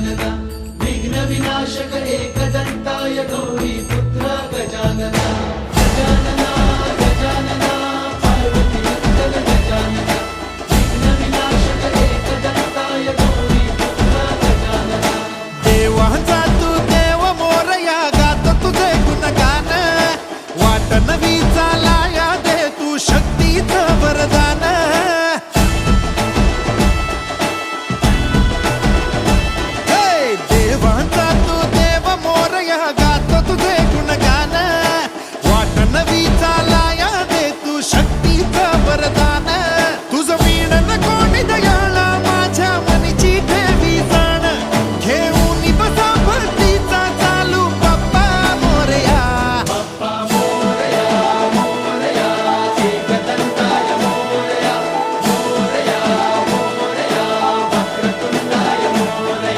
गजानना विघ्न विनाशक एकदंताय गौरी पुत्र गजानना गजानना गजानना पार्वती नंदन गजानना विघ्न विनाशक एकदंताय गौरी पुत्र गजानना देवांचा तू देव मोरया गात तुझे गुणगान वाट नवी चालाया दे तू शक्तीचं वरदान देवांचा तू देव मोरया गात तुझे गुणगान वाट नवी चालाया दे तू शक्तीचं वरदान